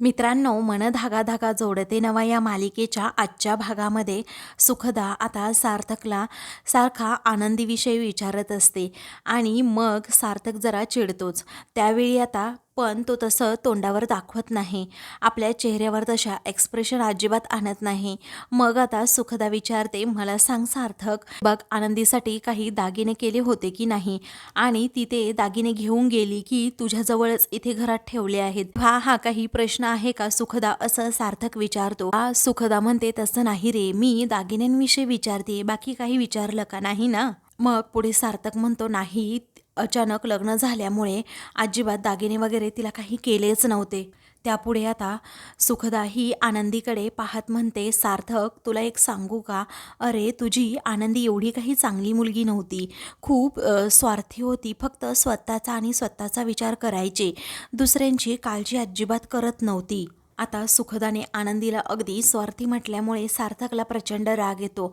मित्रांनो, मन धागा धागा जोडते नवा या मालिकेच्या आजच्या भागामध्ये सुखदा आता सार्थकला सारखा आनंदीविषयी विचारत असते आणि मग सार्थक जरा चिडतोच. त्यावेळी आता पण तो तसं तोंडावर दाखवत नाही, आपल्या चेहऱ्यावर तशा एक्सप्रेशन अजिबात आणत नाही. मग आता सुखदा विचारते, मला सांग सार्थक, बघ आनंदीसाठी काही दागिने केले होते की नाही, आणि ती ते दागिने घेऊन गेली की तुझ्याजवळच इथे घरात ठेवले आहेत? हा काही प्रश्न आहे का सुखदा, असं सार्थक विचारतो. सुखदा म्हणते, तसं नाही रे, मी दागिन्यांविषयी विचारते, बाकी काही विचारलं का नाही ना? मग पुढे सार्थक म्हणतो, नाही, अचानक लग्न झाल्यामुळे अजिबात दागिने वगैरे तिला काही केलेच नव्हते. त्यापुढे आता सुखदा ही आनंदीकडे पाहत म्हणते, सार्थक, तुला एक सांगू का, अरे तुझी आनंदी एवढी काही चांगली मुलगी नव्हती, खूप स्वार्थी होती, फक्त स्वतःचा आणि स्वतःचा विचार करायची, दुसऱ्यांची काळजी अजिबात करत नव्हती. आता सुखदाने आनंदीला अगदी स्वार्थी म्हटल्यामुळे सार्थकला प्रचंड राग येतो.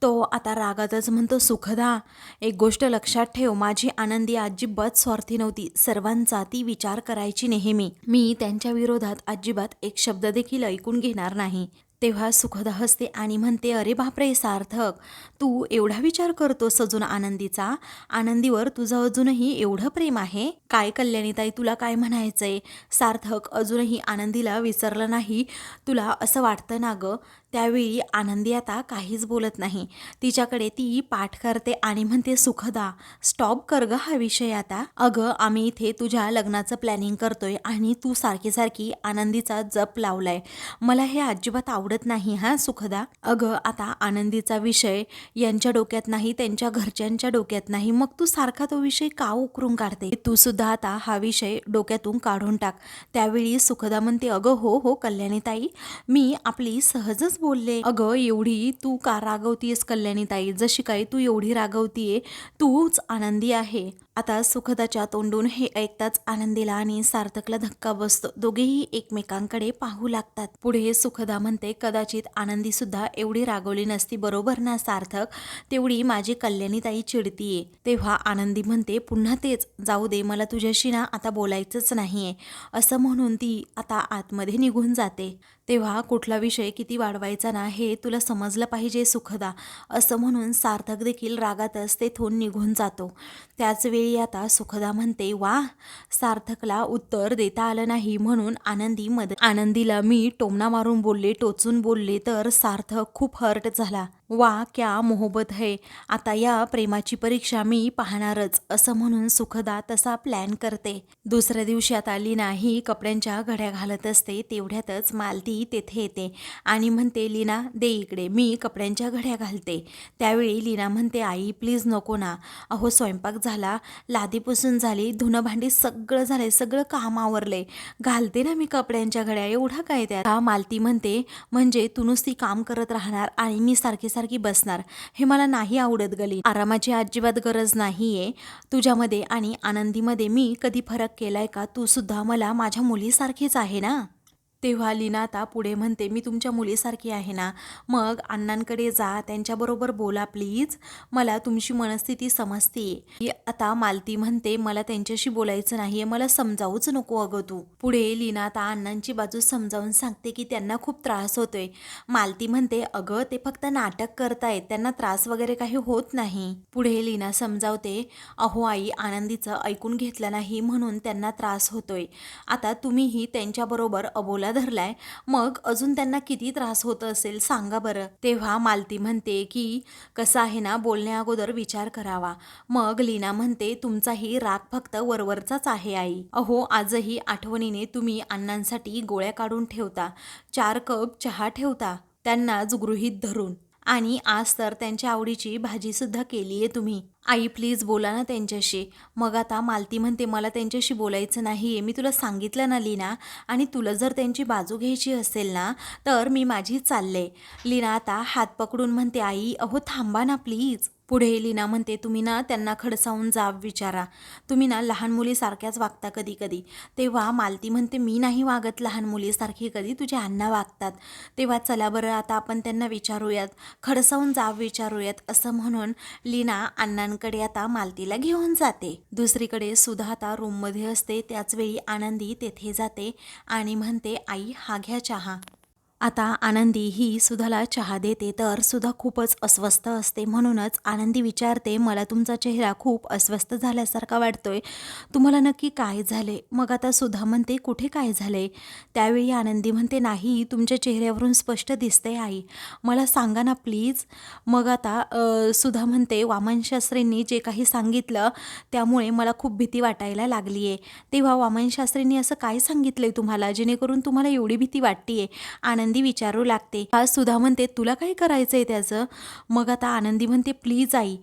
तो आता रागातच म्हणतो, सुखदा, एक गोष्ट लक्षात ठेव, माझी आनंदी अजिबात स्वार्थी नव्हती, सर्वांचा ती विचार करायची नेहमी. मी त्यांच्या विरोधात अजिबात एक शब्द देखील ऐकून घेणार नाही. तेव्हा सुखदा हसते आणि म्हणते, अरे बापरे सार्थक, तू एवढा विचार करतोस अजून आनंदीचा? आनंदीवर तुझं अजूनही एवढं प्रेम आहे? काय कल्याणीताई, तुला काय म्हणायचंय? सार्थक अजूनही आनंदीला विसरलं नाही, तुला असं वाटतं ना गं? त्यावेळी आनंदी आता काहीच बोलत नाही. तिच्याकडे ती पाठ करते आणि म्हणते, सुखदा, स्टॉप कर गं हा विषय आता. अगं, आम्ही इथे तुझ्या लग्नाचं प्लॅनिंग करतोय आणि तू सारखी सारखी आनंदीचा जप लावलाय. मला हे अजिबात आवडत नाही हा सुखदा. अगं, आता आनंदीचा विषय यांच्या डोक्यात नाही, त्यांच्या घरच्यांच्या डोक्यात नाही, मग तू सारखा तो विषय का उकरून काढते? तू सुद्धा आता हा विषय डोक्यातून काढून टाक. त्यावेळी सुखदा म्हणते, अगं हो हो कल्याणीताई, मी आपली सहजच बोलले. अगं, एवढी तू का रागवतीयस कल्याणीताई? जशी काय तू एवढी रागवतीये, तूच आनंदी आहे. आता सुखदाच्या तोंडून हे ऐकताच आनंदीला आणि सार्थकला धक्का बसतो. दोघेही एकमेकांकडे पाहू लागतात. पुढे सुखदा म्हणते, कदाचित आनंदी सुद्धा एवढी रागवली नसती, बरोबर ना सार्थक? तेवढी माझी कल्याणीताई चिडतीये. तेव्हा आनंदी म्हणते, पुन्हा तेच, जाऊ दे, मला तुझ्याशी ना आता बोलायचंच नाहीये, असं म्हणून ती आता आतमध्ये निघून जाते. तेव्हा कुठला विषय किती वाढवायचा ना हे तुला समजलं पाहिजे सुखदा, असं म्हणून सार्थक देखील रागातच तेथून निघून जातो. त्याच वेळी आता सुखदा म्हणते, वा, सार्थकला उत्तर देता आलं नाही म्हणून आनंदीला मी टोमणा मारून बोलले, टोचून बोलले, तर सार्थक खूप हर्ट झाला. वा, क्या मोहब्बत है, आता या प्रेमाची परीक्षा मी पाहणारच, असं म्हणून सुखदा तसा प्लॅन करते. दुसऱ्या दिवशी आता लीना ही कपड्यांच्या घड्या घालत असते. तेवढ्यातच मालती तेथे येते आणि म्हणते, लीना दे इकडे, मी कपड्यांच्या घड्या घालते. त्यावेळी लीना म्हणते, आई प्लीज नको ना, अहो स्वयंपाक झाला, लादी पुसून झाली, धुणं भांडी सगळं झालंय, सगळं काम आवरलंय, घालते ना मी कपड्यांच्या घड्या, एवढा काय त्यात? मालती म्हणते, म्हणजे तू नुसती काम करत राहणार आणि मी सारखी सारखी बसणार, हे मला नाही आवडत गली. आरामाची अजिबात गरज नाहीये तुझ्यामध्ये आणि आनंदीमध्ये. मी कधी फरक केलाय का? तू सुद्धा मला माझ्या मुलीसारखीच आहे ना? तेव्हा लीना आता पुढे म्हणते, मी तुमच्या मुलीसारखी आहे ना? मग अण्णांकडे जा, त्यांच्याबरोबर बोला प्लीज, मला तुमची मनस्थिती समजते. आता मालती म्हणते, मला त्यांच्याशी बोलायचं नाहीये, मला समजावूच नको अगं तू. पुढे लीना आता अण्णांची बाजू समजावून सांगते की त्यांना खूप त्रास होतोय. मालती म्हणते, अगं ते फक्त नाटक करतायत, त्यांना त्रास वगैरे काही होत नाही. पुढे लीना समजावते, अहो आई, आनंदीचं ऐकून घेतलं नाही म्हणून त्यांना त्रास होतोय. आता तुम्हीही त्यांच्याबरोबर अबोला धरलाय, मग अजून त्यांना किती त्रास होत असेल सांगा बरं. तेव्हा मालती म्हणते की कसं आहे ना, बोलण्या अगोदर विचार करावा. मग लीना म्हणते, तुमचाही राग फक्त वरवरचाच आहे आई. अहो, आजही आठवणीने तुम्ही अण्णांसाठी गोळ्या काढून ठेवता, 4 कप चहा ठेवता त्यांनाच गृहीत धरून, आणि आज तर त्यांच्या आवडीची भाजी सुद्धा केलीये तुम्ही. आई प्लीज बोला ना त्यांच्याशी. मग आता मालती म्हणते, मला त्यांच्याशी बोलायचं नाहीये, मी तुला सांगितलं ना लीना, आणि तुला जर त्यांची बाजू घ्यायची असेल ना तर मी माझी चालले. लीना आता हात पकडून म्हणते, आई अहो थांबा ना प्लीज. पुढे लीना म्हणते, तुम्ही ना त्यांना खडसावून जाब विचारा, तुम्ही ना लहान मुलीसारख्याच वागता कधी कधी. तेव्हा मालती म्हणते, मी नाही वागत लहान मुलीसारखी कधी, तुझे अण्णा वागतात. तेव्हा चला बरं आता आपण त्यांना विचारूयात, खडसावून जाब विचारूयात, असं म्हणून लीना अण्णांकडे सरांकडे आता मालतीला घेऊन जाते. दुसरीकडे सुधा आता रूममध्ये असते. त्याचवेळी आनंदी तेथे जाते आणि म्हणते, आई हा घ्या चहा. आता आनंदी ही सुधाला चहा देते तर सुधा खूपच अस्वस्थ असते. म्हणूनच आनंदी विचारते, मला तुमचा चेहरा खूप अस्वस्थ झाल्यासारखा वाटतोय, तुम्हाला नक्की काय झाले? मग आता सुधा म्हणते, कुठे काय झाले? त्यावेळी आनंदी म्हणते, नाही तुमच्या चेहऱ्यावरून स्पष्ट दिसते आई, मला सांगा ना प्लीज. मग आता सुधा म्हणते, वामनशास्त्रींनी जे काही सांगितलं त्यामुळे मला खूप भीती वाटायला लागली आहे. तेव्हा वामनशास्त्रींनी असं काय सांगितलंय तुम्हाला जेणेकरून तुम्हाला एवढी भीती वाटतीये? आनंदी विचारू लागते. आज सुधा म्हणते, तुला काय करायचंय त्याचं? मग आता आनंदी म्हणते, प्लीज आई,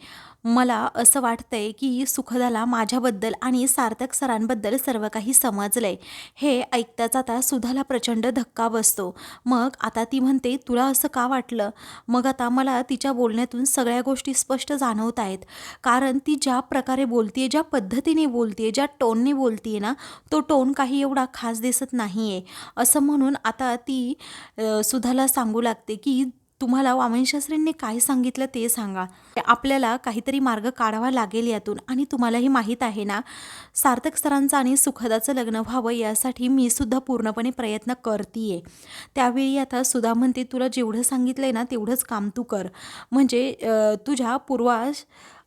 मला असं वाटतंय की सुखदाला माझ्याबद्दल आणि सार्थक सरांबद्दल सर्व काही समजलंय. हे ऐकताच आता सुधाला प्रचंड धक्का बसतो. मग आता ती म्हणते, तुला असं का वाटलं? मग आता मला तिच्या बोलण्यातून सगळ्या गोष्टी स्पष्ट जाणवत आहेत. कारण ती ज्या प्रकारे बोलतीये, ज्या पद्धतीने बोलतीये, ज्या टोनने बोलतीये ना, तो टोन काही एवढा खास दिसत नाहीये. असं म्हणून आता ती सुधाला सांगू लागते की तुम्हाला वामनशास्त्रींनी काय सांगितलं ते सांगा. आपल्याला काहीतरी मार्ग काढावा लागेल यातून. आणि तुम्हालाही माहीत आहे ना, सार्थक सरांचं आणि सुखदाचं लग्न व्हावं यासाठी मी सुद्धा पूर्णपणे प्रयत्न करतीये. त्यावेळी आता सुधा म्हणते, तुला जेवढं सांगितलंय ना तेवढंच काम तू कर. म्हणजे तुझ्या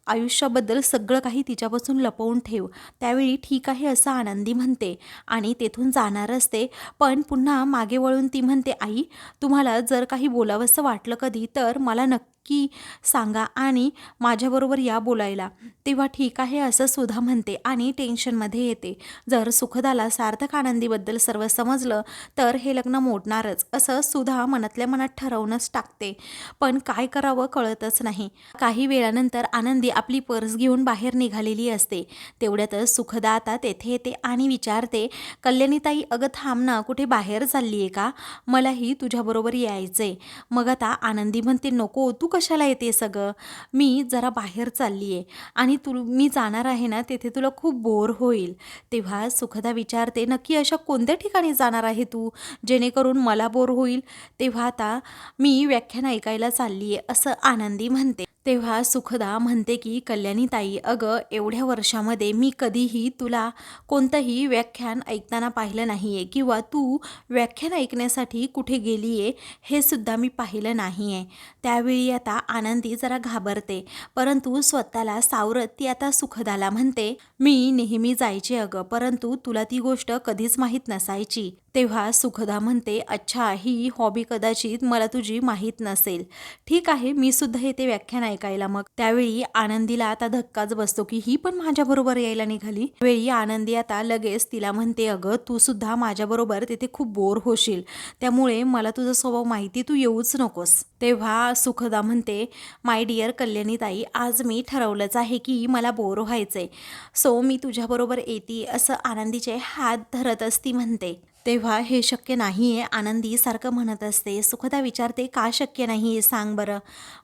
आयुष्याबद्दल सगळं काही तिच्यापासून लपवून ठेव. त्यावेळी ठीक आहे असं आनंदी म्हणते आणि तेथून जाणार असते. पण पुन्हा मागे वळून ती म्हणते, आई तुम्हाला जर काही बोलावंसं वाटलं कधी तर मला नक्की सांगा आणि माझ्याबरोबर या बोलायला. तेव्हा ठीक आहे असं सुधा म्हणते आणि टेन्शनमध्ये येते. जर सुखदाला सार्थक आनंदीबद्दल सर्व समजलं तर हे लग्न मोडणारच असं सुधा मनातल्या मनात ठरवूनच टाकते. पण काय करावं कळतच नाही. काही वेळानंतर आनंदी आपली पर्स घेऊन बाहेर निघालेली असते. तेवढ्यातच सुखदा आता तेथे येते आणि विचारते, कल्याणीताई अगं थांब ना, कुठे बाहेर चालली आहे का? मलाही तुझ्याबरोबर यायचंय. मग आता आनंदी म्हणते, नको तू कशाला येते सगळं, मी जरा बाहेर चालली आहे आणि मी जाणार आहे ना तेथे तुला खूप बोर होईल. तेव्हा सुखदा विचारते, नक्की अशा कोणत्या ठिकाणी जाणार आहे तू जेणेकरून मला बोर होईल? तेव्हा आता मी व्याख्यान ऐकायला चालली आहे असं आनंदी म्हणते. तेव्हा सुखदा म्हणते की कल्याणीताई अगं एवढ्या वर्षामध्ये मी कधीही तुला कोणतंही व्याख्यान ऐकताना पाहिलं नाही आहे किंवा तू व्याख्यान ऐकण्यासाठी कुठे गेली आहे हे सुद्धा मी पाहिलं नाही आहे. त्यावेळी आता आनंदी जरा घाबरते परंतु स्वतःला सावरत ती आता सुखदाला म्हणते, मी नेहमी जायचे अगं, परंतु तुला ती गोष्ट कधीच माहीत नसायची. तेव्हा सुखदा म्हणते, अच्छा ही हॉबी कदाचित मला तुझी माहीत नसेल. ठीक आहे मी सुद्धा येते व्याख्यान ऐकायला. मग त्यावेळी आनंदीला आता धक्काच बसतो की ही पण माझ्याबरोबर यायला निघाली. वेळी आनंदी आता लगेच तिला म्हणते, अगं तू सुद्धा माझ्याबरोबर तिथे खूप बोर होशील, त्यामुळे मला तुझा स्वभाव माहिती, तू येऊच नकोस. तेव्हा सुखदा म्हणते, माय डिअर कल्याणीताई, आज मी ठरवलंच आहे की मला बोर व्हायचंय, सो मी तुझ्याबरोबर येते असं आनंदीचे हात धरतच ती म्हणते. तेव्हा हे शक्य नाही आहे आनंदी सारखं म्हणत असते. सुखदा विचारते, का शक्य नाही आहे सांग बरं.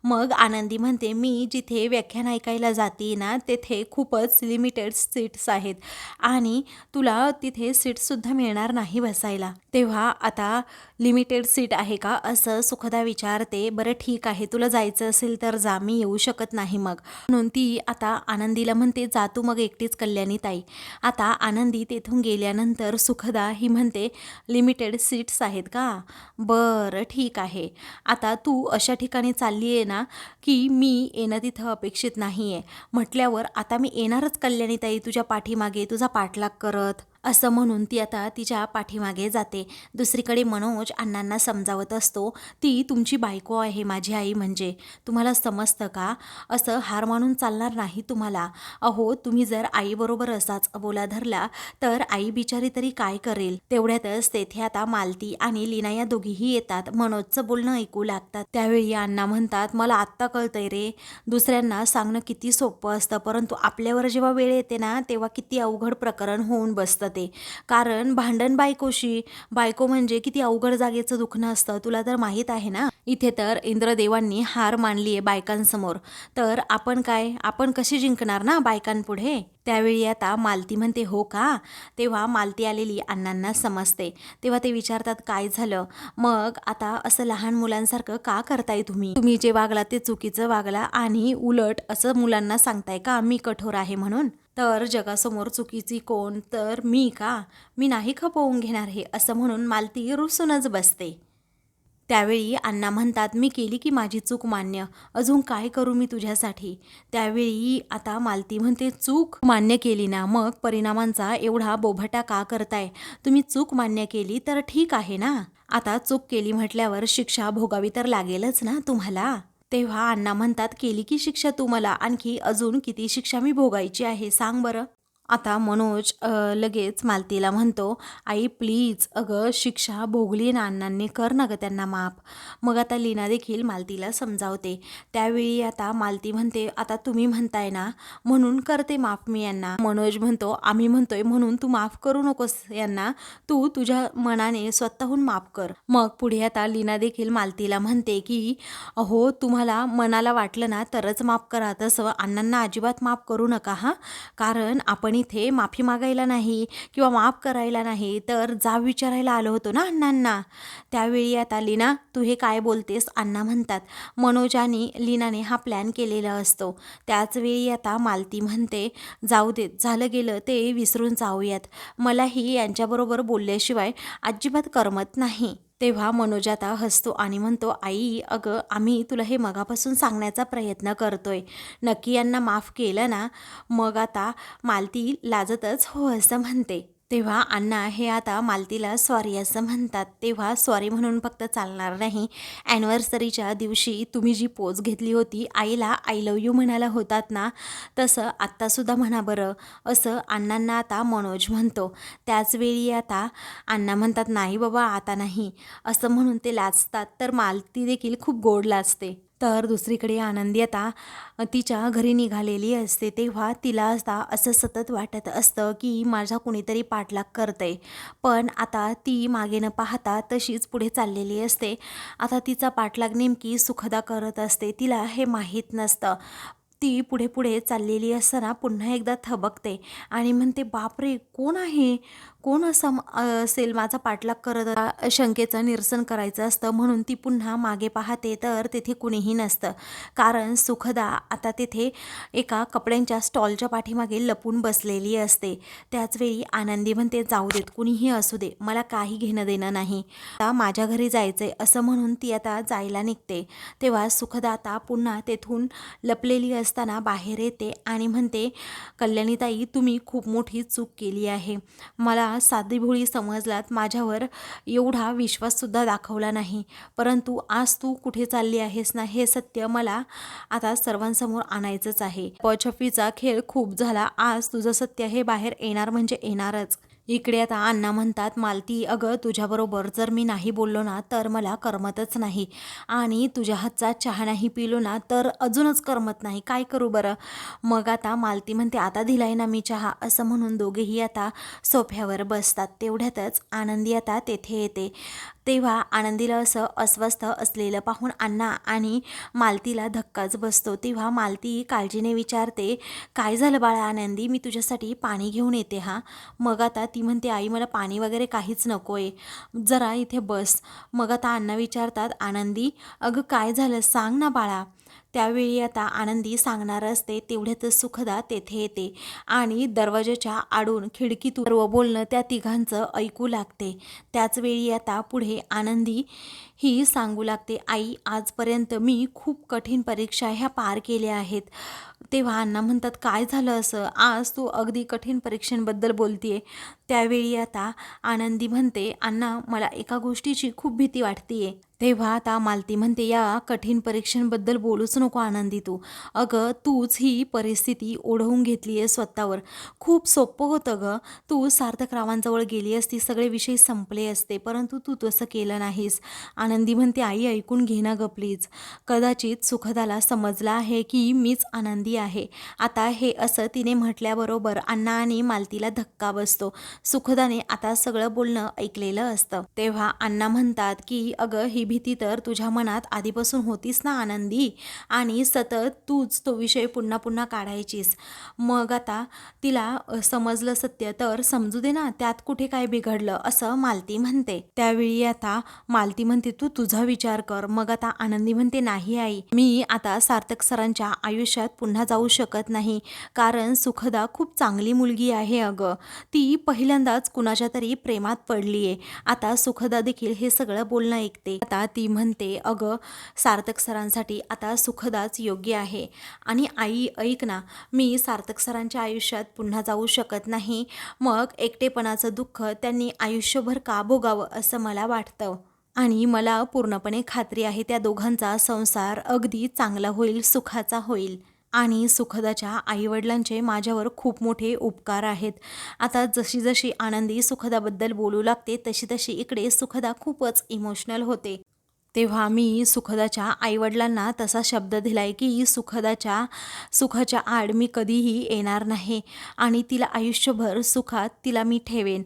मग आनंदी म्हणते, मी जिथे व्याख्यान ऐकायला जाते ना तेथे खूपच लिमिटेड सीट्स आहेत आणि तुला तिथे सीटसुद्धा मिळणार नाही बसायला. तेव्हा आता लिमिटेड सीट आहे का असं सुखदा विचारते. बरं ठीक आहे तुला जायचं असेल तर जा, मी येऊ शकत नाही मग. म्हणून ती आता आनंदीला म्हणते, जा तू मग एकटीच कल्याणीताई. आता आनंदी तेथून गेल्यानंतर सुखदा ही म्हणते, लिमिटेड सीट्स आहेत का, बरं ठीक आहे. आता तू अशा ठिकाणी चालली आहे ना की मी येणं तिथं अपेक्षित नाही आहे म्हटल्यावर आता मी येणारच कल्याणीताई तुझ्या पाठीमागे तुझा पाठलाग करत, असं म्हणून ती आता तिच्या पाठीमागे जाते. दुसरीकडे मनोज अण्णांना समजावत असतो, ती तुमची बायको आहे, माझी आई म्हणजे, तुम्हाला समजतं का? असं हार मानून चालणार नाही तुम्हाला. अहो तुम्ही जर आईबरोबर असाच बोला धरला तर आई बिचारी तरी काय करेल. तेवढ्यातच तेथे आता मालती आणि लीना या दोघीही येतात. मनोजचं बोलणं ऐकू लागतात. त्यावेळी अण्णा म्हणतात, मला आत्ता कळतंय रे, दुसऱ्यांना सांगणं किती सोपं असतं परंतु आपल्यावर जेव्हा वेळ येते ना तेव्हा किती अवघड प्रकरण होऊन बसतं जाते. कारण भांडण बायकोशी, बायको म्हणजे किती अवघड जागेचं दुखणं असतं तुला तर माहीत आहे ना. इथे तर इंद्रदेवांनी हार मानली आहे बायकांसमोर, तर आपण कशी जिंकणार ना बायकांपुढे. त्यावेळी आता मालती म्हणते हो का. तेव्हा मालती आलेली अण्णांना समजते. तेव्हा ते विचारतात काय झालं. मग आता असं लहान मुलांसारखं का करताय तुम्ही. तुम्ही जे वागला ते चुकीचं वागला आणि उलट असं मुलांना सांगताय का मी कठोर आहे म्हणून. तर जगासमोर चुकीची कोण तर मी का. मी नाही खपवून घेणार हे असं म्हणून मालती रुसूनच बसते. त्यावेळी अण्णा म्हणतात मी केली की माझी चूक मान्य, अजून काय करू मी तुझ्यासाठी. त्यावेळी आता मालती म्हणते चूक मान्य केली ना मग परिणामांचा एवढा बोभटा का करताय. तुम्ही चूक मान्य केली तर ठीक आहे ना. आता चूक केली म्हटल्यावर शिक्षा भोगावी तर लागेलच ना तुम्हाला. तेव्हा अण्णा म्हणतात केली की शिक्षा तू मला, आणखी अजून किती शिक्षा मी भोगायची आहे सांग बरं. आता मनोज लगेच मालतीला म्हणतो आई प्लीज अगं शिक्षा भोगली ना अण्णांनी, कर ना गं त्यांना माफ. मग आता लीना देखील मालतीला समजावते. त्यावेळी आता मालती म्हणते आता तुम्ही म्हणताय ना म्हणून करते माफ मी यांना. मनोज म्हणतो आम्ही म्हणतोय म्हणून तू माफ करू नकोस यांना, तू तुझ्या मनाने स्वतःहून माफ कर. मग पुढे आता लीना देखील मालतीला म्हणते की अहो तुम्हाला मनाला वाटलं ना तरच माफ करा, तसं अण्णांना अजिबात माफ करू नका हां. कारण आपण इथे माफी मागायला नाही किंवा माफ करायला नाही तर जाब विचारायला आलो होतो ना अण्णांना. त्यावेळी आता लीना तू हे काय बोलतेस अण्णा म्हणतात. मनोज आणि लीनाने हा प्लॅन केलेला असतो. त्याच वेळी आता मालती म्हणते जाऊ देत झालं गेलं ते विसरून जाऊयात, मलाही यांच्याबरोबर बोलल्याशिवाय अजिबात करमत नाही. तेव्हा मनोज आता हसतो आणि म्हणतो आई अगं आम्ही तुला हे मगापासून सांगण्याचा प्रयत्न करतोय, नक्की यांना माफ केलं ना. मग आता मालती लाजतच हो असं म्हणते. तेव्हा अण्णा हे आता मालतीला सॉरी असं म्हणतात. तेव्हा सॉरी म्हणून फक्त चालणार नाही, ॲनिव्हर्सरीच्या दिवशी तुम्ही जी पोज घेतली होती आईला आय लव यू म्हणायला होतात ना तसं आत्तासुद्धा म्हणा बरं, असं अण्णांना आता मनोज म्हणतो. त्याचवेळी आता अण्णा म्हणतात नाही बाबा आता नाही असं म्हणून ते लाजतात, तर मालती देखील खूप गोड लाजते. तर दुसरीकडे आनंदी आता तिच्या घरी निघालेली असते. तेव्हा तिला आता असं सतत वाटत असतं की माझा कुणीतरी पाठलाग करतंय, पण आता ती मागे न पाहता तशीच पुढे चाललेली असते. आता तिचा पाठलाग नेमकी सुखदा करत असते, तिला हे माहीत नसतं. ती पुढे पुढे चाललेली असताना पुन्हा एकदा थबकते आणि म्हणते बापरे कोण आहे, कोण असं असेल माझा पाठलाग करत. शंकेचं निरसन करायचं असतं म्हणून ती पुन्हा मागे पाहते तर तेथे कुणीही नसतं. कारण सुखदा आता तेथे एका कपड्यांच्या स्टॉलच्या पाठीमागे लपून बसलेली असते. त्याचवेळी आनंदी म्हणते जाऊ देत कुणीही असू दे मला काही घेणं देणं नाही, आता माझ्या घरी जायचंय असं म्हणून ती आता जायला निघते. तेव्हा सुखदा आता पुन्हा तेथून लपलेली असताना बाहेर येते आणि म्हणते कल्याणीताई तुम्ही खूप मोठी चूक केली आहे. मला साधीभोळी समजलात, माझ्यावर एवढा विश्वाससुद्धा दाखवला नाही, परंतु आज तू कुठे चालली आहेस ना हे सत्य मला आता सर्वांसमोर आणायचंच आहे. पछफीचा खेळ खूप झाला, आज तुझं सत्य हे बाहेर येणार म्हणजे येणारच. इकडे आता अण्णा म्हणतात मालती अगं तुझ्याबरोबर जर मी नाही बोललो ना तर मला करमतच नाही, आणि तुझ्या हातचा चहा नाही पिलो ना तर अजूनच करमत नाही, काय करू बरं. मग आता मालती म्हणते आता दिलाय ना मी चहा असं म्हणून दोघेही आता सोफ्यावर बसतात. तेवढ्यातच आनंदी आता तेथे येते. तेव्हा आनंदीला असं अस्वस्थ असलेलं पाहून अण्णा आणि मालतीला धक्काच बसतो. तेव्हा मालती काळजीने विचारते काय झालं बाळा आनंदी, मी तुझ्यासाठी पाणी घेऊन येते हां. मग आता ती म्हणते आई मला पाणी वगैरे काहीच नको आहे, जरा इथे बस. मग आता अण्णा विचारतात आनंदी अगं काय झालं सांग ना बाळा. त्यावेळी आता आनंदी सांगणार असते तेवढ्यातच सुखदा तेथे येते आणि दरवाजाच्या आडून खिडकीतून सर्व बोलणं त्या तिघांचं ऐकू लागते. त्याचवेळी आता पुढे आनंदी ही सांगू लागते आई आजपर्यंत मी खूप कठीण परीक्षा ह्या पार केल्या आहेत. तेव्हा अण्णा म्हणतात काय झालं असं, आज तू अगदी कठीण परीक्षांबद्दल बोलतीये. त्यावेळी आता आनंदी म्हणते अण्णा मला एका गोष्टीची खूप भीती वाटतेय. तेव्हा आता मालती म्हणते या कठीण परीक्षांबद्दल बोलूच नको आनंदी तू, अगं तूच ही परिस्थिती ओढवून घेतली आहे स्वतःवर. खूप सोपं होतं गं, तू सार्थक रावांजवळ गेली असती सगळे विषय संपले असते, परंतु तू तसं केलं नाहीस. आनंदी म्हणते आई ऐकून घे ना गं प्लीज. कदाचित सुखदाला समजलं आहे की मीच आनंदी आनंदी आहे. आता हे असं तिने म्हटल्याबरोबर अण्णा आणि मालतीला धक्का बसतो. सुखदाने आता सगळं बोलणं ऐकलेलं असतं. तेव्हा अण्णा म्हणतात की अगं ही भीती तर तुझ्या मनात आधीपासून होतीच ना आनंदी, आणि सतत तूच तो विषय पुन्हा पुन्हा काढायचीस. मग आता तिला समजलं सत्य तर समजू दे ना, त्यात कुठे काय बिघडलं असं मालती म्हणते. त्यावेळी आता मालती म्हणते तू तुझा विचार कर. मग आता आनंदी म्हणते नाही आई, मी आता सार्थक सरांच्या आयुष्यात पुन्हा जाऊ शकत नाही, कारण सुखदा खूप चांगली मुलगी आहे अगं. ती पहिल्यांदाच कुणाच्या तरी प्रेमात पडलीये. आता सुखदा देखील हे सगळं बोलणं ऐकते. आता ती म्हणते अगं सार्थक सरांसाठी आता सुखदाच योग्य आहे. आणि आई ऐक ना, मी सार्थक सरांच्या आयुष्यात पुन्हा जाऊ शकत नाही, मग एकटेपणाचं दुःख त्यांनी आयुष्यभर का भोगावं असं मला वाटतं. आणि मला पूर्णपणे खात्री आहे त्या दोघांचा संसार अगदी चांगला होईल, सुखाचा होईल. आणि सुखदाच्या आईवडिलांचे माझ्यावर खूप मोठे उपकार आहेत. आता जशी जशी आनंदी सुखदाबद्दल बोलू लागते तशी तशी इकडे सुखदा खूपच इमोशनल होते. तेव्हा मी सुखदाच्या आईवडिलांना तसा शब्द दिलाय की सुखाच्या आड मी कधीही येणार नाही आणि तिला आयुष्यभर सुखात तिला मी ठेवेन,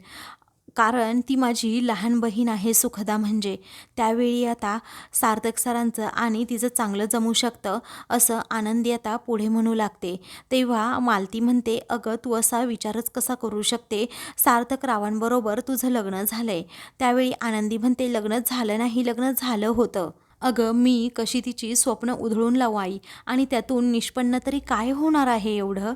कारण ती माझी लहान बहीण आहे सुखदा म्हणजे. त्यावेळी आता सार्थक सरांचं आणि तिचं चांगलं जमू शकतं असं आनंदी आता पुढे म्हणू लागते. तेव्हा मालती म्हणते अगं तू असा विचारच कसा करू शकते, सार्थक रावांबरोबर तुझं लग्न झालंय. त्यावेळी आनंदी म्हणते लग्न झालं नाही, लग्न झालं होतं. अगं मी कशी तिची स्वप्न उधळून लावू आई, आणि त्यातून निष्पन्न तरी काय होणार आहे एवढं.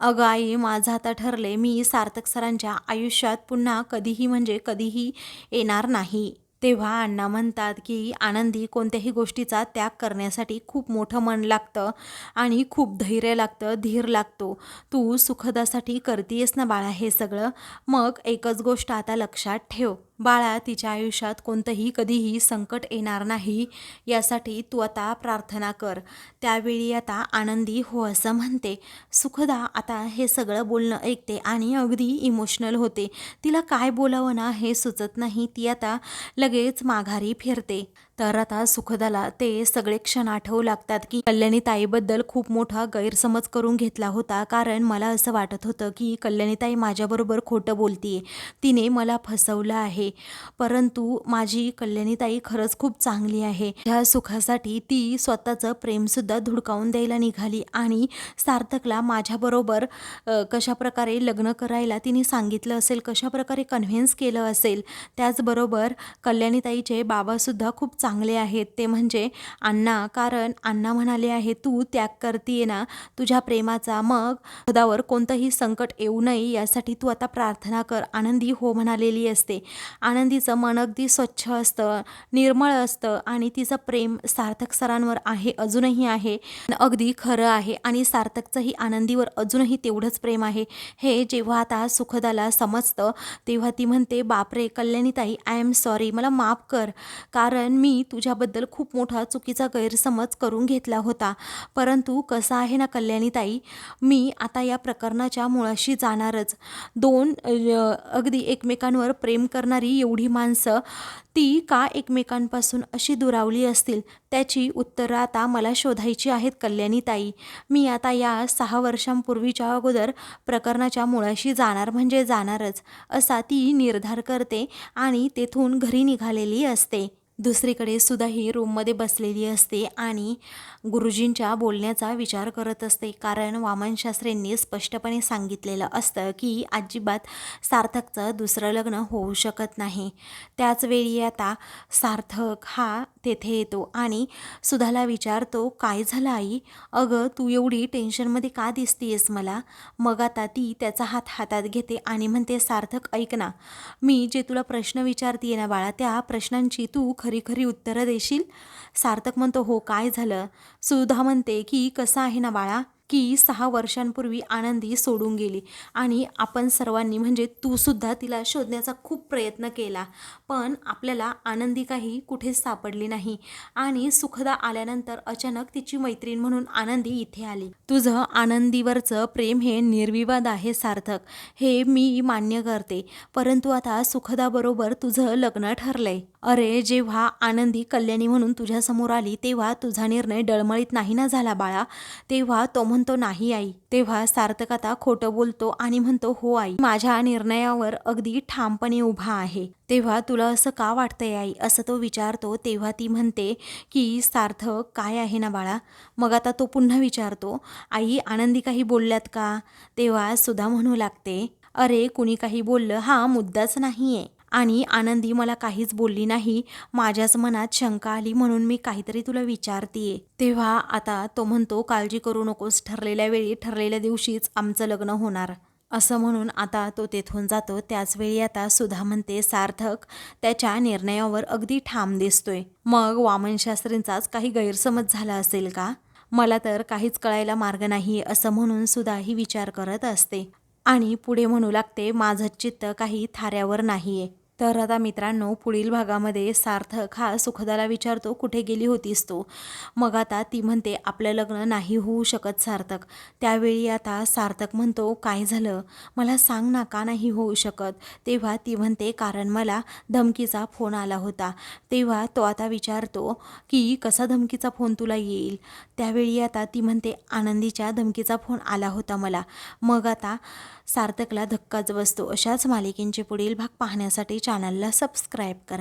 अगं आई माझं आता ठरले, मी सार्थक सरांच्या आयुष्यात पुन्हा कधीही म्हणजे कधीही येणार नाही. तेव्हा अण्णा म्हणतात की आनंदी कोणत्याही गोष्टीचा त्याग करण्यासाठी खूप मोठं मन लागतं आणि खूप धैर्य लागतं, धीर लागतो. तू सुखदासाठी करतीयस ना बाळा हे सगळं, मग एकच गोष्ट आता लक्षात ठेव बाळा, तिच्या आयुष्यात कोणतंही कधीही संकट येणार नाही यासाठी तू आता प्रार्थना कर. त्यावेळी आता आनंदी हो असं म्हणते. सुखदा आता हे सगळं बोलणं ऐकते आणि अगदी इमोशनल होते. तिला काय बोलावं ना हे सुचत नाही. ती आता लगेच माघारी फिरते. तर आता सुखदाला ते सगळे क्षण आठवू लागतात की कल्याणीताईबद्दल खूप मोठा गैरसमज करून घेतला होता, कारण मला असं वाटत होतं की कल्याणीताई माझ्याबरोबर खोटं बोलतीये, तिने मला फसवलं आहे. परंतु माझी कल्याणीताई खरंच खूप चांगली आहे. ह्या सुखासाठी ती स्वतःचं प्रेमसुद्धा धुडकावून द्यायला निघाली आणि सार्थकला माझ्याबरोबर कशाप्रकारे लग्न करायला तिने सांगितलं असेल, कशाप्रकारे कन्व्हिन्स केलं असेल. त्याचबरोबर कल्याणीताईचे बाबासुद्धा खूप चांगले आहेत, ते म्हणजे अण्णा, कारण अण्णा म्हणाले आहे तू त्याग करतीये ना तुझ्या प्रेमाचा, मग खुदावर कोणतंही संकट येऊ नये यासाठी तू आता प्रार्थना कर. आनंदी हो म्हणालेली असते. आनंदीचं मन अगदी स्वच्छ असतं, निर्मळ असतं आणि तिचं प्रेम सार्थक सरांवर आहे, अजूनही आहे, अगदी खरं आहे. आणि सार्थकचंही आनंदीवर अजूनही तेवढंच प्रेम आहे. हे जेव्हा आता सुखदाला समजतं तेव्हा ती म्हणते बापरे कल्याणीताई, आय एम सॉरी, मला माफ कर, कारण मी तुझ्याबद्दल खूप मोठा चुकीचा गैरसमज करून घेतला होता. परंतु कसं आहे ना कल्याणीताई, मी आता या प्रकरणाच्या मुळाशी जाणारच. दोन अगदी एकमेकांवर प्रेम करणारी एवढी माणसं ती का एकमेकांपासून अशी दुरावली असतील, त्याची उत्तरं आता मला शोधायची आहेत कल्याणीताई. मी आता या 6 वर्षांपूर्वीच्या अगोदर प्रकरणाच्या मुळाशी जाणार म्हणजे जाणारच, असा ती निर्धार करते आणि तेथून घरी निघालेली असते. दुसरीकडे सुद्धा ही रूममध्ये बसलेली असते आणि गुरुजींच्या बोलण्याचा विचार करत असते, कारण वामनशास्त्रींनी स्पष्टपणे सांगितलेलं असतं की अजिबात सार्थकचं दुसरं लग्न होऊ शकत नाही. त्याचवेळी आता सार्थक हा तेथे येतो आणि सुधाला विचारतो काय झालं आई, अगं तू एवढी टेन्शनमध्ये का दिसतीयस मला. मग आता ती त्याचा हात हातात घेते आणि म्हणते सार्थक ऐक ना, मी जे तुला प्रश्न विचारतीये ना बाळा, त्या प्रश्नांची तू खरी खरी उत्तरं देशील. सार्थक म्हणतो हो काय झालं. सुधा म्हणते की कसं आहे ना बाळा, की 6 वर्षांपूर्वी आनंदी सोडून गेली आणि आपण सर्वांनी म्हणजे तू सुद्धा तिला शोधण्याचा खूप प्रयत्न केला, पण आपल्याला आनंदी काही कुठेच सापडली नाही. आणि सुखदा आल्यानंतर अचानक तिची मैत्रीण म्हणून आनंदी इथे आली. तुझं आनंदीवरचं प्रेम हे निर्विवाद आहे सार्थक, हे मी मान्य करते, परंतु आता सुखदाबरोबर तुझं लग्न ठरलंय. अरे जेव्हा आनंदी कल्याणी म्हणून तुझ्यासमोर आली तेव्हा तुझा निर्णय डळमळीत नाही ना झाला बाळा. तेव्हा तो म्हणतो नाही आई. तेव्हा सार्थक आता खोटं बोलतो आणि म्हणतो हो आई, माझ्या निर्णयावर अगदी ठामपणे उभा आहे. तेव्हा तुला असं का वाटतंय आई असं तो विचारतो. तेव्हा ती म्हणते की सार्थक काय आहे ना बाळा. मग आता तो पुन्हा विचारतो आई आनंदी काही बोलल्यात का. तेव्हा सुधा म्हणू लागते अरे कुणी काही बोललं हा मुद्दाच नाहीये आणि आनंदी मला काहीच बोलली नाही. माझ्याच मनात शंका आली म्हणून मी काहीतरी तुला विचारतीये. तेव्हा आता तो म्हणतो काळजी करू नकोस, ठरलेल्या वेळी ठरलेल्या दिवशीच आमचं लग्न होणार. असं म्हणून आता तो तेथून जातो. त्याचवेळी आता सुधा म्हणते सार्थक त्याच्या निर्णयावर अगदी ठाम दिसतोय. मग वामनशास्त्रींचाच काही गैरसमज झाला असेल का. मला तर काहीच कळायला मार्ग नाही असं म्हणून सुधा ही विचार करत असते आणि पुढे म्हणू लागते माझं चित्त काही थाऱ्यावर नाहीये. तर आता मित्रांनो पुढील भागामध्ये सार्थक हा सुखदाला विचारतो कुठे गेली होतीस तू. मग आता ती म्हणते आपलं लग्न नाही होऊ शकत सार्थक. त्यावेळी आता सार्थक म्हणतो काय झालं मला सांग ना का नाही होऊ शकत. तेव्हा ती म्हणते कारण मला धमकीचा फोन आला होता. तेव्हा तो आता विचारतो की कसा धमकीचा फोन तुला येईल. त्यावेळी आता ती म्हणते आनंदीच्या धमकीचा फोन आला होता मला. मग आता सार्थकला धक्काच बसतो. अशाच मालिकेंचे पुढील भाग पाहण्यासाठी चॅनलला सबस्क्राईब करा.